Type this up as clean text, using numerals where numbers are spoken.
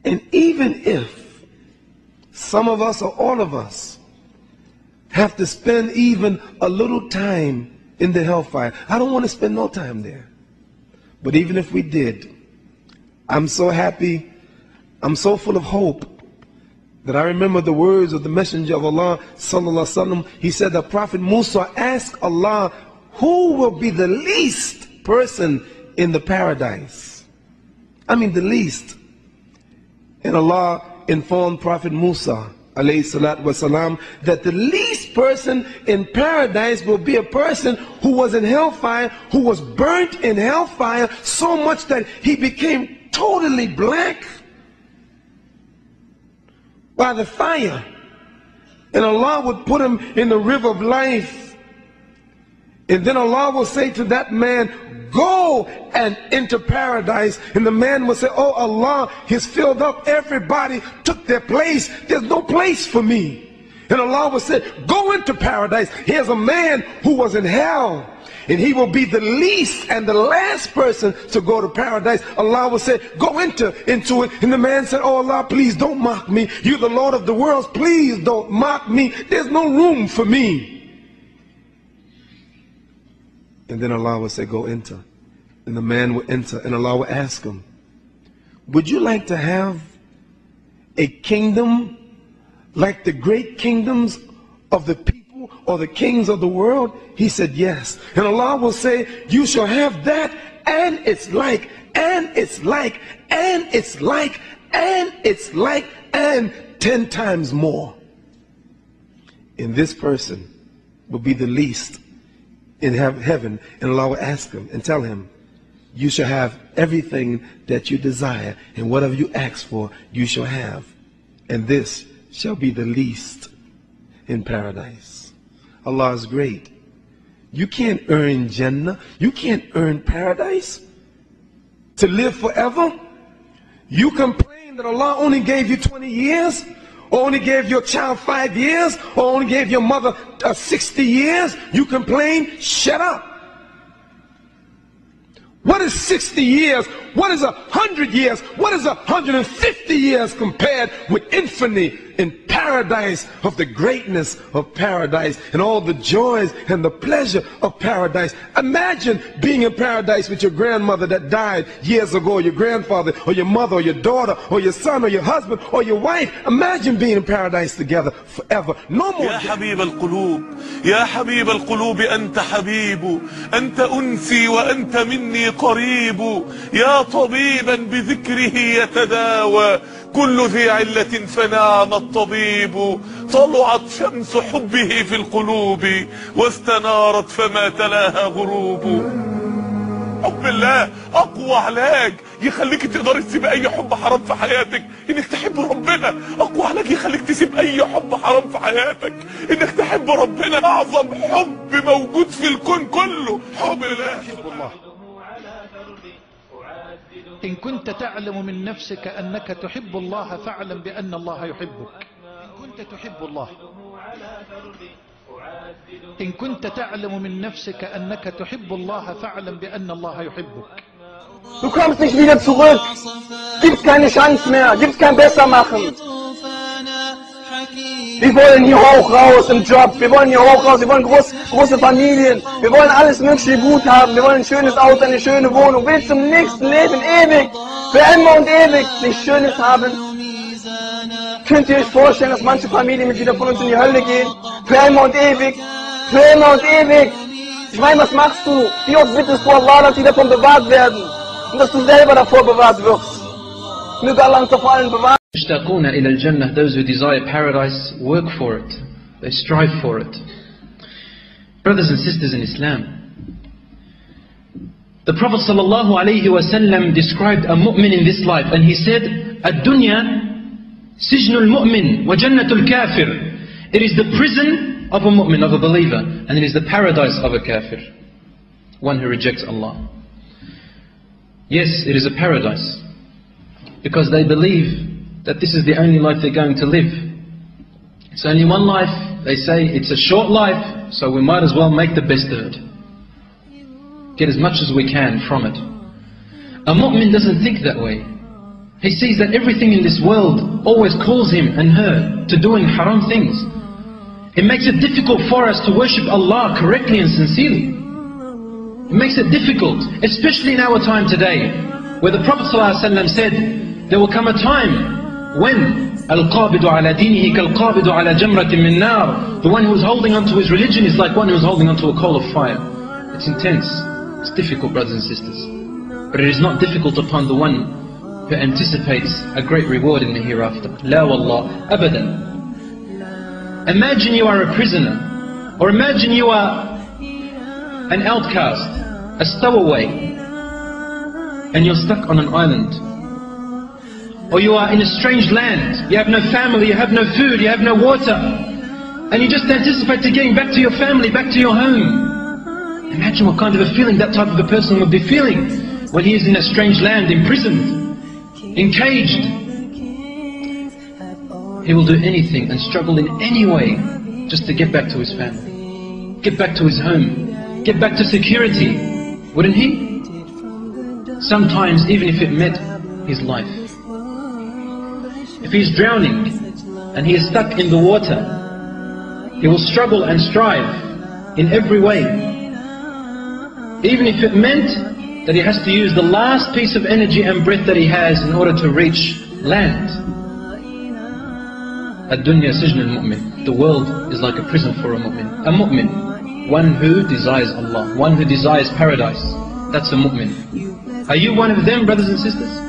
And even if some of us or all of us have to spend even a little time in the hellfire, I don't want to spend no time there. But even if we did, I'm so happy, I'm so full of hope that I remember the words of the Messenger of Allah sallallahu alaihi wasallam. He said that Prophet Musa asked Allah, who will be the least person in the paradise? I mean the least. And Allah informed Prophet Musa alayhi salatu wasalam that the least person in paradise will be a person who was in hellfire, who was burnt in hellfire so much that he became totally black by the fire. And Allah would put him in the river of life. And then Allah will say to that man, go and enter paradise. And the man will say, oh Allah, he's filled up. Everybody took their place. There's no place for me. And Allah will say, go into paradise. Here's a man who was in hell, and he will be the least and the last person to go to paradise. Allah will say, go into it. And the man said, oh Allah, please don't mock me. You're the Lord of the worlds. Please don't mock me. There's no room for me. And then Allah will say, go enter. And the man will enter, and Allah will ask him, would you like to have a kingdom like the great kingdoms of the people or the kings of the world? He said, yes. And Allah will say, you shall have that, and it's like, and it's like, and it's like, and it's like, and 10 times more. And this person will be the least in heaven, and Allah will ask him and tell him, you shall have everything that you desire, and whatever you ask for, you shall have. And this shall be the least in paradise. Allah is great. You can't earn Jannah. You can't earn paradise to live forever. You complain that Allah only gave you 20 years, or only gave your child 5 years, or only gave your mother 60 years. You complain, shut up. What is 60 years? What is 100 years? What is 150 years compared with infinity in paradise, of the greatness of paradise and all the joys and the pleasure of paradise? Imagine being in paradise with your grandmother that died years ago, or your grandfather, or your mother, or your daughter, or your son, or your husband, or your wife. Imagine being in paradise together forever. No more. يا حبيب القلوب يا حبيب القلوب أنت حبيب أنت أنسي وأنت مني قريب يا طبيبا بذكره يتداوى كل ذي علة فنعم الطبيب طلعت شمس حبه في القلوب واستنارت فما تلاها غروب. حب الله اقوى علاج يخليك تقدر تسيب اي حب حرام في حياتك، انك تحب ربنا. اقوى علاج يخليك تسيب اي حب حرام في حياتك، انك تحب ربنا. اعظم حب موجود في الكون كله حب الله. إن كنت تعلم من نفسك أنك تحب الله فاعلم بأن الله يحبك. إن كنت تحب الله، إن كنت تعلم من نفسك أنك تحب الله فاعلم بأن الله يحبك. Du kommst nicht wieder zurück. Gibt's keine Chance mehr. Gibt's kein Bessermachen. Wir wollen hier hoch raus im Job. Wir wollen hier hoch raus. Wir wollen große Familien. Wir wollen alles mögliche gut haben. Wir wollen ein schönes Auto, eine schöne Wohnung. Willst zum nächsten Leben ewig, für immer und ewig nichts Schönes haben? Könnt ihr euch vorstellen, dass manche Familienmitglieder von uns in die Hölle gehen? Für immer und ewig. Für immer und ewig. Ich meine, was machst du? Wie oft bittest du Allah, dass sie davon bewahrt werden? Und dass du selber davor bewahrt wirst? Möge Allah uns vor allem bewahren. يشتاقون إلى الجنة. Those who desire paradise work for it. They strive for it. Brothers and sisters in Islam, the Prophet ﷺ described a mu'min in this life, and he said, "Ad-dunya sijnul mu'min wa jannatul kafir." It is the prison of a mu'min, of a believer, and it is the paradise of a kafir, one who rejects Allah. Yes, it is a paradise, because they believe that this is the only life they're going to live. It's only one life. They say it's a short life, so we might as well make the best of it. Get as much as we can from it. A mu'min doesn't think that way. He sees that everything in this world always calls him and her to doing haram things. It makes it difficult for us to worship Allah correctly and sincerely. It makes it difficult, especially in our time today, where the Prophet ﷺ said, there will come a time when Al-Qabidu ala dinihi kal-Qabidu ala jamratin min nar. The one who is holding onto his religion is like one who is holding onto a coal of fire. It's intense. It's difficult, brothers and sisters. But it is not difficult upon the one who anticipates a great reward in the hereafter. La wallah, abadan. Imagine you are a prisoner, or imagine you are an outcast, a stowaway, and you're stuck on an island. Or you are in a strange land, you have no family, you have no food, you have no water, and you just anticipate to getting back to your family, back to your home. Imagine what kind of a feeling that type of a person would be feeling when he is in a strange land, imprisoned, encaged. He will do anything and struggle in any way just to get back to his family, get back to his home, get back to security, wouldn't he? Sometimes even if it meant his life. If he is drowning and he is stuck in the water, he will struggle and strive in every way, even if it meant that he has to use the last piece of energy and breath that he has in order to reach land. Ad-dunya sijn al-mu'min. The world is like a prison for a mu'min. A mu'min, one who desires Allah, one who desires paradise. That's a mu'min. Are you one of them, brothers and sisters?